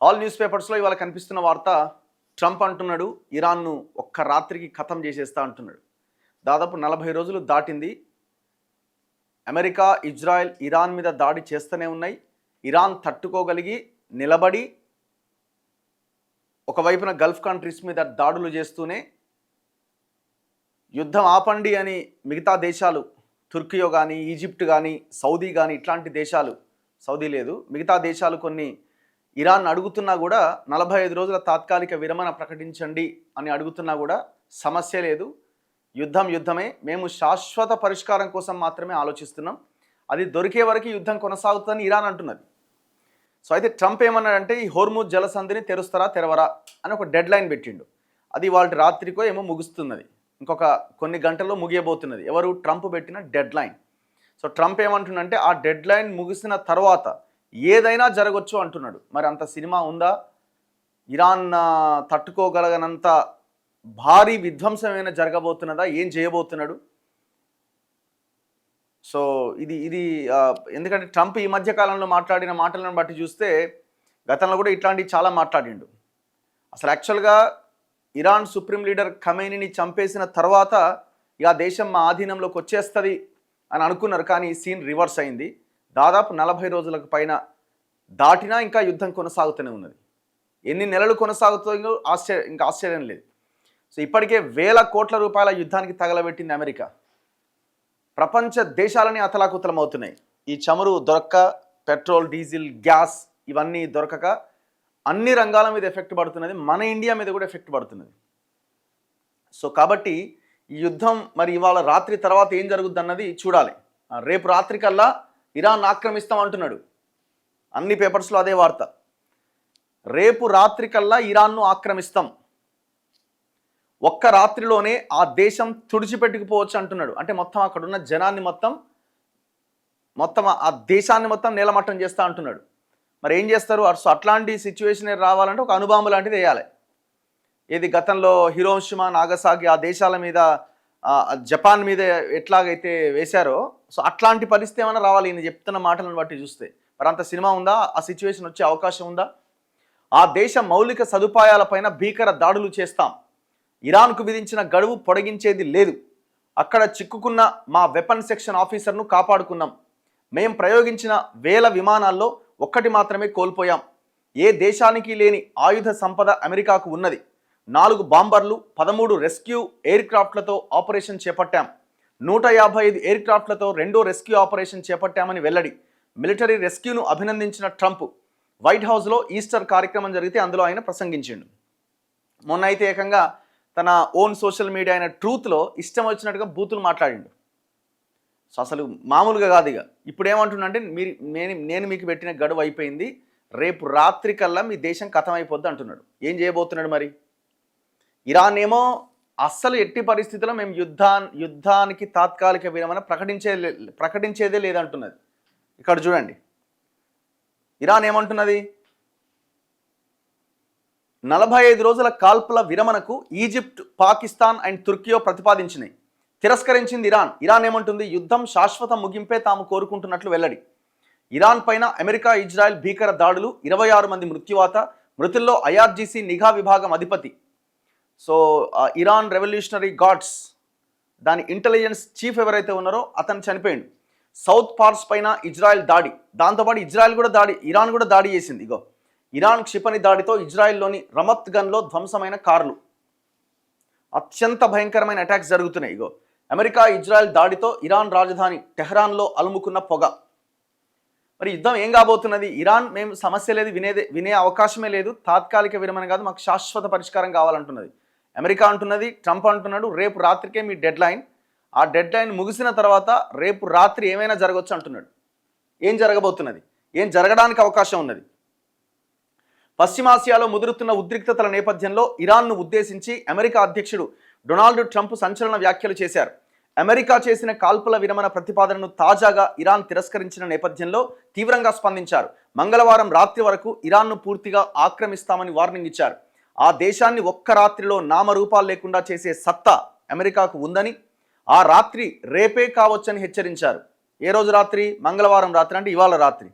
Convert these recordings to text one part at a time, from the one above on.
All news పేపర్స్లో ఇవాళ కనిపిస్తున్న వార్త, ట్రంప్ అంటున్నాడు ఇరాన్ను ఒక్క రాత్రికి ఖతం చేసేస్తా అంటున్నాడు. దాదాపు 40 రోజులు దాటింది. అమెరికా, ఇజ్రాయెల్ ఇరాన్ మీద దాడి చేస్తూనే ఉన్నాయి. ఇరాన్ తట్టుకోగలిగి నిలబడి ఒకవైపున గల్ఫ్ కంట్రీస్ మీద దాడులు చేస్తూనే యుద్ధం ఆపండి అని మిగతా దేశాలు, తుర్కియో కానీ, ఈజిప్ట్ కానీ, సౌదీ కానీ, ఇట్లాంటి దేశాలు, సౌదీ లేదు, మిగతా దేశాలు కొన్ని ఇరాన్ అడుగుతున్నా కూడా 45 రోజుల తాత్కాలిక విరమణ ప్రకటించండి అని అడుగుతున్నా కూడా సమస్య లేదు. యుద్ధమే, మేము శాశ్వత పరిష్కారం కోసం మాత్రమే ఆలోచిస్తున్నాం, అది దొరికే వరకు యుద్ధం కొనసాగుతుందని ఇరాన్ అంటున్నది. సో అయితే ట్రంప్ ఏమన్నాడంటే, ఈ హోర్ముజ్ జలసంధిని తెరుస్తారా తెరవరా అని ఒక డెడ్ లైన్ పెట్టిండు. అది వాళ్ళ రాత్రికో ఏమో ముగుస్తున్నది, ఇంకొక కొన్ని గంటల్లో ముగియబోతున్నది. ఎవరు? ట్రంప్ పెట్టిన డెడ్ లైన్. సో ట్రంప్ ఏమంటున్నంటే, ఆ డెడ్ లైన్ ముగిసిన తర్వాత ఏదైనా జరగవచ్చు అంటున్నాడు. మరి అంత సినిమా ఉందా? ఇరాన్ తట్టుకోగలగనంత భారీ విధ్వంసం ఏమైనా జరగబోతున్నదా? ఏం చేయబోతున్నాడు? సో ఇది ఎందుకంటే ట్రంప్ ఈ మధ్య కాలంలో మాట్లాడిన మాటలను బట్టి చూస్తే గతంలో కూడా ఇట్లాంటివి చాలా మాట్లాడిండు. అసలు యాక్చువల్గా ఇరాన్ సుప్రీం లీడర్ ఖమేనీని చంపేసిన తర్వాత ఇక దేశం మా ఆధీనంలోకి వచ్చేస్తుంది అని అనుకున్నారు, కానీ సీన్ రివర్స్ అయింది. దాదాపు 40 రోజులకు పైన దాటినా ఇంకా యుద్ధం కొనసాగుతూనే ఉన్నది. ఎన్ని నెలలు కొనసాగుతుందో ఇంకా ఆశ్చర్యం లేదు. సో ఇప్పటికే వేల కోట్ల రూపాయల యుద్ధానికి తగలబెట్టింది అమెరికా. ప్రపంచ దేశాలని అతలాకుతలం అవుతున్నాయి. ఈ చమురు దొరక్క, పెట్రోల్, డీజిల్, గ్యాస్ ఇవన్నీ దొరకక అన్ని రంగాల మీద ఎఫెక్ట్ పడుతున్నది. మన ఇండియా మీద కూడా ఎఫెక్ట్ పడుతున్నది. సో కాబట్టి ఈ యుద్ధం మరి ఇవాళ రాత్రి తర్వాత ఏం జరుగుద్ది అన్నది చూడాలి. రేపు రాత్రి కల్లా ఇరాన్ ఆక్రమిస్తాం అంటున్నాడు. అన్ని పేపర్స్లో అదే వార్త. రేపు రాత్రి కల్లా ఇరాన్ను ఆక్రమిస్తాం, ఒక్క రాత్రిలోనే ఆ దేశం తుడిచిపెట్టుకుపోవచ్చు అంటున్నాడు. అంటే మొత్తం అక్కడ ఉన్న జనాన్ని మొత్తం ఆ దేశాన్ని మొత్తం నేలమట్టం చేస్తా అంటున్నాడు. మరి ఏం చేస్తారు? అట్లాంటి సిచ్యువేషన్ రావాలంటే ఒక అణుబాంబు లాంటిది వేయాలి. ఏది గతంలో హిరోషిమా, నాగసాకి ఆ దేశాల మీద, జపాన్ మీద ఎట్లాగైతే వేశారో, సో అట్లాంటి పరిస్థితి ఏమైనా రావాలి ఈయన చెప్తున్న మాటలను బట్టి చూస్తే. మరి అంత సినిమా ఉందా? ఆ సిచ్యువేషన్ వచ్చే అవకాశం ఉందా? ఆ దేశ మౌలిక సదుపాయాలపైన భీకర దాడులు చేస్తాం, ఇరాన్కు విధించిన గడువు పొడిగించేది లేదు, అక్కడ చిక్కుకున్న మా వెపన్ సెక్షన్ ఆఫీసర్ను కాపాడుకున్నాం, మేం ప్రయోగించిన వేల విమానాల్లో ఒక్కటి మాత్రమే కోల్పోయాం, ఏ దేశానికి లేని ఆయుధ సంపద అమెరికాకు ఉన్నది, 4 బాంబర్లు, 13 రెస్క్యూ ఎయిర్ క్రాఫ్ట్లతో ఆపరేషన్ చేపట్టాం, 155 ఎయిర్ క్రాఫ్ట్లతో 2వ రెస్క్యూ ఆపరేషన్ చేపట్టామని వెల్లడి. మిలిటరీ రెస్క్యూను అభినందించిన ట్రంప్ వైట్ హౌస్లో ఈస్టర్ కార్యక్రమం జరిగితే అందులో ఆయన ప్రసంగించిండు. మొన్న అయితే ఏకంగా తన ఓన్ సోషల్ మీడియా అయిన ట్రూత్లో ఇష్టం వచ్చినట్టుగా బూతులు మాట్లాడిండు. సో అసలు మామూలుగా కాదు. ఇక ఇప్పుడు ఏమంటుండంటే, నేను మీకు పెట్టిన గడువు అయిపోయింది, రేపు రాత్రి కల్లా మీ దేశం ఖతమైపోద్ది అంటున్నాడు. ఏం చేయబోతున్నాడు మరి? ఇరాన్ ఏమో అస్సలు ఎట్టి పరిస్థితుల్లో మేము యుద్ధానికి తాత్కాలిక విరమణ ప్రకటించేదే లేదంటున్నది. ఇక్కడ చూడండి, ఇరాన్ ఏమంటున్నది? 45 రోజుల కాల్పుల విరమణకు ఈజిప్ట్, పాకిస్తాన్ అండ్ తుర్కియో ప్రతిపాదించినాయి. తిరస్కరించింది ఇరాన్ ఏమంటుంది? యుద్ధం శాశ్వత ముగింపే తాము కోరుకుంటున్నట్లు వెల్లడి. ఇరాన్ పైన అమెరికా, ఇజ్రాయెల్ భీకర దాడులు, 26 మంది మృత్యువాత, మృతుల్లో ఐఆర్జీసీ నిఘా విభాగం అధిపతి. సో ఇరాన్ రెవల్యూషనరీ గార్డ్స్ దాని ఇంటెలిజెన్స్ చీఫ్ ఎవరైతే ఉన్నారో అతను చనిపోయిండు. సౌత్ పార్స్ పైన ఇజ్రాయెల్ దాడి, దాంతోపాటు ఇరాన్ కూడా దాడి చేసింది. ఇగో ఇరాన్ క్షిపణి దాడితో ఇజ్రాయెల్లోని రమత్ గన్లో ధ్వంసమైన కార్లు, అత్యంత భయంకరమైన అటాక్స్ జరుగుతున్నాయి. ఇగో అమెరికా, ఇజ్రాయెల్ దాడితో ఇరాన్ రాజధాని టెహ్రాన్లో అలుముకున్న పొగ. మరి యుద్ధం ఏం కాబోతున్నది? ఇరాన్ మేము సమస్య లేదు, వినే అవకాశమే లేదు, తాత్కాలిక విరమణ కాదు, మాకు శాశ్వత పరిష్కారం కావాలంటున్నది. అమెరికా అంటున్నది, ట్రంప్ అంటున్నాడు రేపు రాత్రికే మీ డెడ్ లైన్, ఆ డెడ్ లైన్ ముగిసిన తర్వాత రేపు రాత్రి ఏమైనా జరగవచ్చు అంటున్నాడు. ఏం జరగబోతున్నది? ఏం జరగడానికి అవకాశం ఉన్నది? పశ్చిమాసియాలో ముదురుతున్న ఉద్రిక్తతల నేపథ్యంలో ఇరాన్ను ఉద్దేశించి అమెరికా అధ్యక్షుడు డొనాల్డ్ ట్రంప్ సంచలన వ్యాఖ్యలు చేశారు. అమెరికా చేసిన కాల్పుల విరమణ ప్రతిపాదనను తాజాగా ఇరాన్ తిరస్కరించిన నేపథ్యంలో తీవ్రంగా స్పందించారు. మంగళవారం రాత్రి వరకు ఇరాన్ను పూర్తిగా ఆక్రమిస్తామని వార్నింగ్ ఇచ్చారు. ఆ దేశాన్ని ఒక్క రాత్రిలో నామరూపాలు లేకుండా చేసే సత్తా అమెరికాకు ఉందని, ఆ రాత్రి రేపే కావచ్చని హెచ్చరించారు. ఏ రోజు రాత్రి? మంగళవారం రాత్రి, అంటే ఇవాళ రాత్రి.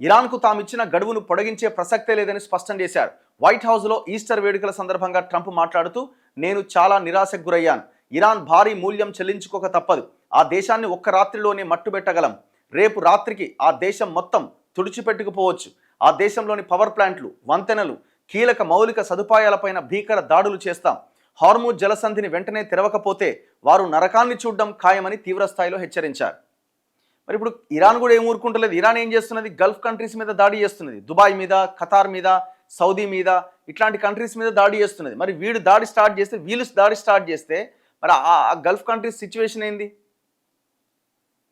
ఇరాన్కు తామిచ్చిన గడువును పొడిగించే ప్రసక్తే లేదని స్పష్టం చేశారు. వైట్ హౌస్లో ఈస్టర్ వేడుకల సందర్భంగా ట్రంప్ మాట్లాడుతూ, నేను చాలా నిరాశకు గురయ్యాను. ఇరాన్ భారీ మూల్యం చెల్లించుకోక తప్పదు. ఆ దేశాన్ని ఒక్క రాత్రిలోనే మట్టుబెట్టగలం. రేపు రాత్రికి ఆ దేశం మొత్తం తుడిచిపెట్టుకుపోవచ్చు. ఆ దేశంలోని పవర్ ప్లాంట్లు, వంతెనలు, కీలక మౌలిక సదుపాయాలపైన భీకర దాడులు చేస్తాం. హార్మూజ్ జలసంధిని వెంటనే తెరవకపోతే వారు నరకాన్ని చూడడం ఖాయమని తీవ్రస్థాయిలో హెచ్చరించారు. మరి ఇప్పుడు ఇరాన్ కూడా ఏం ఊరుకుంటలేదు. ఇరాన్ ఏం చేస్తున్నది? గల్ఫ్ కంట్రీస్ మీద దాడి చేస్తున్నది. దుబాయ్ మీద, ఖతార్ మీద, సౌదీ మీద, ఇట్లాంటి కంట్రీస్ మీద దాడి చేస్తున్నది. మరి వీళ్ళు దాడి స్టార్ట్ చేస్తే మరి ఆ గల్ఫ్ కంట్రీస్ సిచ్యువేషన్ ఏంది?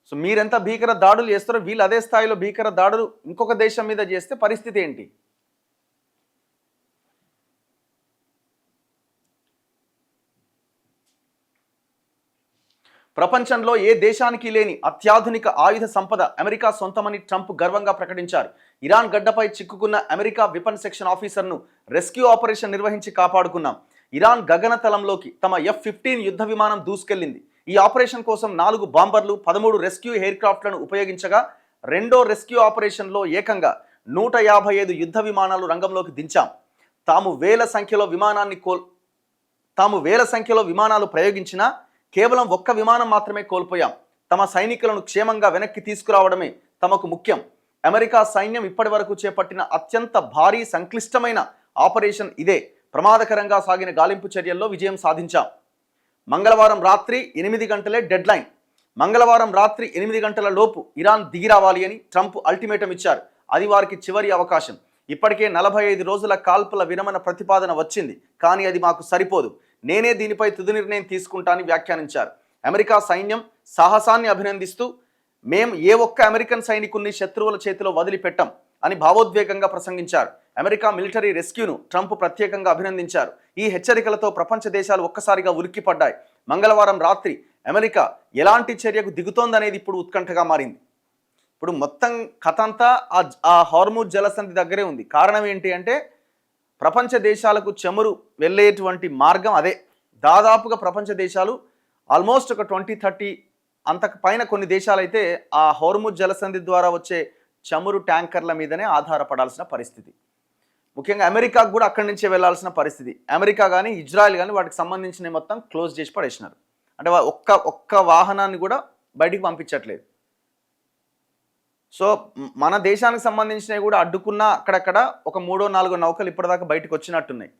సో మీరెంత భీకర దాడులు చేస్తారో వీళ్ళు అదే స్థాయిలో భీకర దాడులు ఇంకొక దేశం మీద చేస్తే పరిస్థితి ఏంటి? ప్రపంచంలో ఏ దేశానికి లేని అత్యాధునిక ఆయుధ సంపద అమెరికా సొంతమని ట్రంప్ గర్వంగా ప్రకటించారు. ఇరాన్ గడ్డపై చిక్కుకున్న అమెరికా వెపన్ సెక్షన్ ఆఫీసర్ను రెస్క్యూ ఆపరేషన్ నిర్వహించి కాపాడుకున్నాం. ఇరాన్ గగనతలంలోకి తమ F-15 యుద్ధ విమానం దూసుకెళ్లింది. ఈ ఆపరేషన్ కోసం 4 బాంబర్లు, 13 రెస్క్యూ ఎయిర్ క్రాఫ్ట్లను ఉపయోగించగా రెండో రెస్క్యూ ఆపరేషన్లో ఏకంగా 155 యుద్ధ విమానాలు రంగంలోకి దించాం. తాము వేల సంఖ్యలో విమానాలు ప్రయోగించినా కేవలం ఒక్క విమానం మాత్రమే కోల్పోయాం. తమ సైనికులను క్షేమంగా వెనక్కి తీసుకురావడమే తమకు ముఖ్యం. అమెరికా సైన్యం ఇప్పటి వరకు చేపట్టిన అత్యంత భారీ సంక్లిష్టమైన ఆపరేషన్ ఇదే. ప్రమాదకరంగా సాగిన గాలింపు చర్యల్లో విజయం సాధించాం. మంగళవారం రాత్రి 8 గంటలే డెడ్ లైన్. మంగళవారం రాత్రి 8 గంటల లోపు ఇరాన్ దిగి రావాలి అని ట్రంప్ అల్టిమేటం ఇచ్చారు. అది వారికి చివరి అవకాశం. ఇప్పటికే 45 రోజుల కాల్పుల విరమణ ప్రతిపాదన వచ్చింది, కానీ అది మాకు సరిపోదు. నేనే దీనిపై తుది నిర్ణయం తీసుకుంటానని వ్యాఖ్యానించారు. అమెరికా సైన్యం సాహసాన్ని అభినందిస్తూ, మేం ఏ ఒక్క అమెరికన్ సైనికుల్ని శత్రువుల చేతిలో వదిలిపెట్టం అని భావోద్వేగంగా ప్రసంగించారు. అమెరికా మిలిటరీ రెస్క్యూను ట్రంప్ ప్రత్యేకంగా అభినందించారు. ఈ హెచ్చరికలతో ప్రపంచ దేశాలు ఒక్కసారిగా ఉలిక్కిపడ్డాయి. మంగళవారం రాత్రి అమెరికా ఎలాంటి చర్యకు దిగుతోందనేది ఇప్పుడు ఉత్కంఠగా మారింది. ఇప్పుడు మొత్తం కథ అంతా ఆ హార్మూజ్ జలసంధి దగ్గరే ఉంది. కారణం ఏంటి అంటే ప్రపంచ దేశాలకు చమురు వెళ్ళేటువంటి మార్గం అదే. దాదాపుగా ప్రపంచ దేశాలు ఆల్మోస్ట్ ఒక 20-30 అంతకు పైన కొన్ని దేశాలైతే ఆ హార్మూజ్ జలసంధి ద్వారా వచ్చే చమురు ట్యాంకర్ల మీదనే ఆధారపడాల్సిన పరిస్థితి. ముఖ్యంగా అమెరికాకు కూడా అక్కడి నుంచే వెళ్లాల్సిన పరిస్థితి. అమెరికా కానీ ఇజ్రాయెల్ కానీ వాటికి సంబంధించిన మొత్తం క్లోజ్ చేసి పడేసినారు. అంటే ఒక్క వాహనాన్ని కూడా బయటికి పంపించట్లేదు. సో మన దేశానికి సంబంధించినవి కూడా అడ్డుకున్న అక్కడక్కడ ఒక 3-4 నౌకలు ఇప్పటిదాకా బయటకు వచ్చినట్టున్నాయి.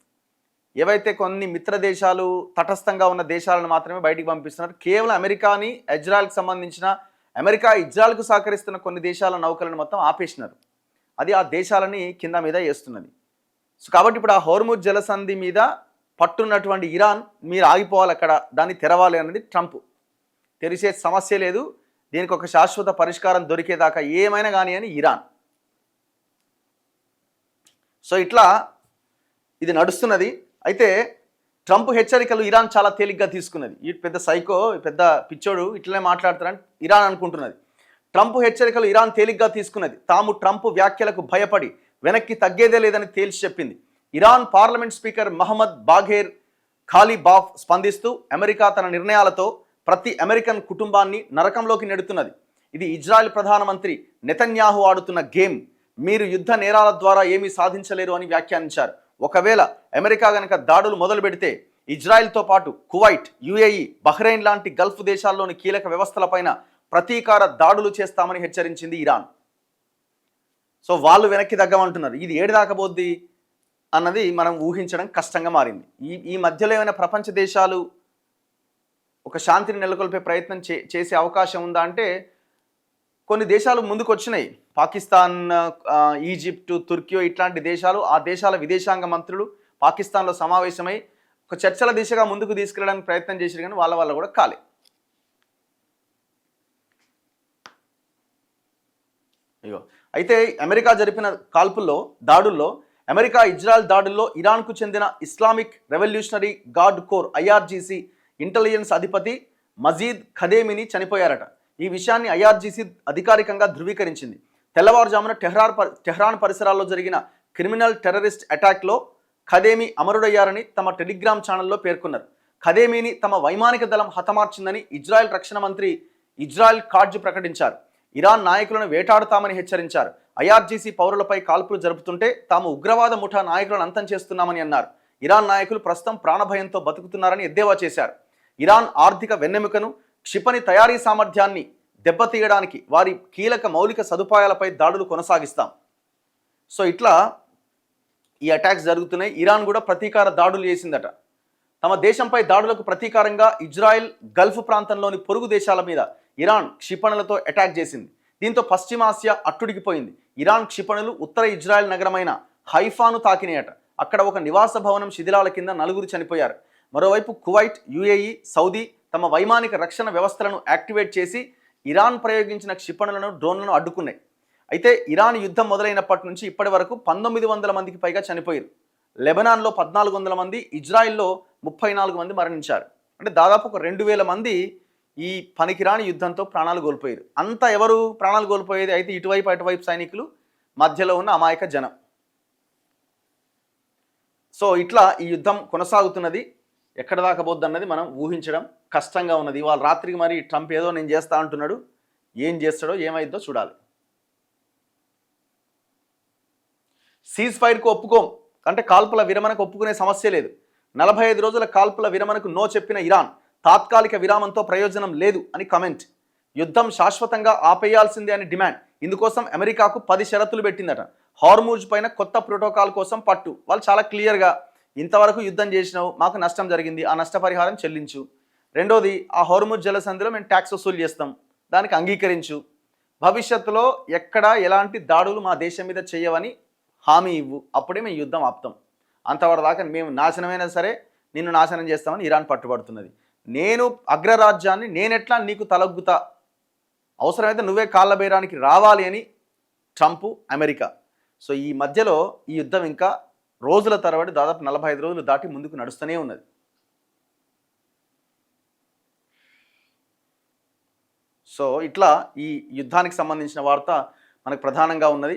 ఏవైతే కొన్ని మిత్ర దేశాలు తటస్థంగా ఉన్న దేశాలను మాత్రమే బయటికి పంపిస్తున్నారు. కేవలం అమెరికాని, ఇజ్రాయెల్కి సంబంధించిన ఇజ్రాయెల్కు సహకరిస్తున్న కొన్ని దేశాల నౌకలను మొత్తం ఆపేసినారు. అది ఆ దేశాలని కింద మీద వేస్తున్నది. సో కాబట్టి ఇప్పుడు ఆ హార్మూజ్ జలసంధి మీద పట్టున్నటువంటి ఇరాన్, మీరు ఆగిపోవాలి, అక్కడ దాన్ని తెరవాలి అన్నది ట్రంప్. తెరిచే సమస్య లేదు, దీనికి ఒక శాశ్వత పరిష్కారం దొరికేదాకా ఏమైనా కానీ అని ఇరాన్. సో ఇట్లా ఇది నడుస్తున్నది. అయితే ట్రంప్ హెచ్చరికలు ఇరాన్ చాలా తేలిగ్గా తీసుకున్నది. ఈ పెద్ద సైకో, పెద్ద పిచ్చోడు ఇట్లనే మాట్లాడుతారని ఇరాన్ అనుకుంటున్నది. ట్రంప్ హెచ్చరికలు ఇరాన్ తేలిగ్గా తీసుకున్నది. తాము ట్రంప్ వ్యాఖ్యలకు భయపడి వెనక్కి తగ్గేదే లేదని తేల్చి చెప్పింది. ఇరాన్ పార్లమెంట్ స్పీకర్ మహమ్మద్ బాఘేర్ ఖాలీబాఫ్ స్పందిస్తూ, అమెరికా తన నిర్ణయాలతో ప్రతి అమెరికన్ కుటుంబాన్ని నరకంలోకి నెడుతున్నది. ఇది ఇజ్రాయెల్ ప్రధానమంత్రి నెతన్యాహు ఆడుతున్న గేమ్. మీరు యుద్ధ నేరాల ద్వారా ఏమీ సాధించలేరు అని వ్యాఖ్యానించారు. ఒకవేళ అమెరికా గనక దాడులు మొదలు పెడితే ఇజ్రాయెల్తో పాటు కువైట్, UAE, బహ్రెయిన్ లాంటి గల్ఫ్ దేశాల్లోని కీలక వ్యవస్థలపైన ప్రతీకార దాడులు చేస్తామని హెచ్చరించింది ఇరాన్. సో వాళ్ళు వెనక్కి తగ్గమంటున్నారు. ఇది ఏడు దాకపోద్ది అన్నది మనం ఊహించడం కష్టంగా మారింది. ఈ మధ్యలో ఏమైనా ప్రపంచ దేశాలు ఒక శాంతిని నెలకొల్పే ప్రయత్నం చేసే అవకాశం ఉందా అంటే కొన్ని దేశాలు ముందుకు వచ్చినాయి. పాకిస్తాన్, ఈజిప్టు, తుర్కీ ఇట్లాంటి దేశాలు, ఆ దేశాల విదేశాంగ మంత్రులు పాకిస్తాన్లో సమావేశమై ఒక చర్చల దిశగా ముందుకు తీసుకెళ్ళడానికి ప్రయత్నం చేశారు, కానీ వాళ్ళ కూడా కాలే. అయ్యో అయితే అమెరికా జరిపిన దాడుల్లో అమెరికా ఇజ్రాయెల్ దాడుల్లో ఇరాన్కు చెందిన Islamic revolutionary guard corps IRGC intelligence అధిపతి మజీద్ ఖదేమిని చనిపోయారట. ఈ విషయాన్ని IRGC అధికారికంగా ధృవీకరించింది. తెల్లవారుజామున టెహ్రాన్ పరిసరాల్లో జరిగిన క్రిమినల్ టెర్రరిస్ట్ అటాక్లో ఖదేమి అమరుడయ్యారని తమ టెలిగ్రామ్ ఛానల్లో పేర్కొన్నారు. ఖదేమిని తమ వైమానిక దళం హతమార్చిందని ఇజ్రాయెల్ రక్షణ మంత్రి ఇజ్రాయెల్ కాడ్జ్ ప్రకటించారు. ఇరాన్ నాయకులను వేటాడుతామని హెచ్చరించారు. ఐఆర్జీసీ పౌరులపై కాల్పులు జరుపుతుంటే తాము ఉగ్రవాద ముఠా నాయకులను అంతం చేస్తున్నామని అన్నారు. ఇరాన్ నాయకులు ప్రస్తుతం ప్రాణభయంతో బతుకుతున్నారని ఎద్దేవా చేశారు. ఇరాన్ ఆర్థిక వెన్నెముకను, క్షిపణి తయారీ సామర్థ్యాన్ని దెబ్బతీయడానికి వారి కీలక మౌలిక సదుపాయాలపై దాడులు కొనసాగిస్తాం. సో ఇట్లా ఈ అటాక్స్ జరుగుతున్నాయి. ఇరాన్ కూడా ప్రతీకార దాడులు చేసిందట. తమ దేశంపై దాడులకు ప్రతీకారంగా ఇజ్రాయెల్ గల్ఫ్ ప్రాంతంలోని పొరుగు దేశాల మీద ఇరాన్ క్షిపణులతో అటాక్ చేసింది. దీంతో పశ్చిమాసియా అట్టుడికిపోయింది. ఇరాన్ క్షిపణులు ఉత్తర ఇజ్రాయెల్ నగరమైన హైఫాను తాకినాయట. అక్కడ ఒక నివాస భవనం శిథిలాల కింద 4 చనిపోయారు. మరోవైపు కువైట్, యుఏఈ, సౌదీ తమ వైమానిక రక్షణ వ్యవస్థలను యాక్టివేట్ చేసి ఇరాన్ ప్రయోగించిన క్షిపణులను, డ్రోన్లను అడ్డుకున్నాయి. అయితే ఇరాన్ యుద్ధం మొదలైనప్పటి నుంచి ఇప్పటి వరకు 1900 మందికి పైగా చనిపోయారు. లెబనాన్లో 1400 మంది, ఇజ్రాయిల్లో 34 మంది మరణించారు. అంటే దాదాపు ఒక 2000 మంది ఈ పనికిరాని యుద్ధంతో ప్రాణాలు కోల్పోయారు. అంతా ఎవరు ప్రాణాలు కోల్పోయేది? అయితే ఇటువైపు అటువైపు సైనికులు, మధ్యలో ఉన్న అమాయక జనం. సో ఇట్లా ఈ యుద్ధం కొనసాగుతున్నది. ఎక్కడ దాకా పోద్దన్నది మనం ఊహించడం కష్టంగా ఉన్నది. ఇవాళ రాత్రికి మరి ట్రంప్ ఏదో నేను చేస్తా అంటున్నాడు. ఏం చేస్తాడో ఏమైద్దో చూడాలి. సీజ్ ఫైర్కు ఒప్పుకోం అంటే కాల్పుల విరమణకు ఒప్పుకునే సమస్య లేదు. 45 రోజుల కాల్పుల విరమణకు నో చెప్పిన ఇరాన్ తాత్కాలిక విరామంతో ప్రయోజనం లేదు అని కమెంట్. యుద్ధం శాశ్వతంగా ఆపేయాల్సిందే అని డిమాండ్. ఇందుకోసం అమెరికాకు 10 షరతులు పెట్టిందట. హార్మూజ్ పైన కొత్త ప్రోటోకాల్ కోసం పట్టు. వాళ్ళు చాలా క్లియర్గా ఇంతవరకు యుద్ధం చేసినావు, మాకు నష్టం జరిగింది, ఆ నష్టపరిహారం చెల్లించు. రెండోది, ఆ హార్మూజ్ జలసంధిలో మేము ట్యాక్స్ వసూలు చేస్తాం, దానికి అంగీకరించు. భవిష్యత్తులో ఎక్కడా ఎలాంటి దాడులు మా దేశం మీద చేయవని హామీ ఇవ్వు, అప్పుడే మేము యుద్ధం ఆపుతాం. అంతవరదాకా మేము నాశనమైనా సరే నిన్ను నాశనం చేస్తామని ఇరాన్ పట్టుబడుతున్నది. నేను అగ్రరాజ్యాన్ని నేనెట్లా నీకు తలగ్గుతా, అవసరమైతే నువ్వే కాళ్ళ బేరానికి రావాలి అని ట్రంప్, అమెరికా. సో ఈ మధ్యలో ఈ యుద్ధం ఇంకా రోజుల తరబడి దాదాపు 45 రోజులు దాటి ముందుకు నడుస్తూనే ఉన్నది. సో ఇట్లా ఈ యుద్ధానికి సంబంధించిన వార్త మనకు ప్రధానంగా ఉన్నది.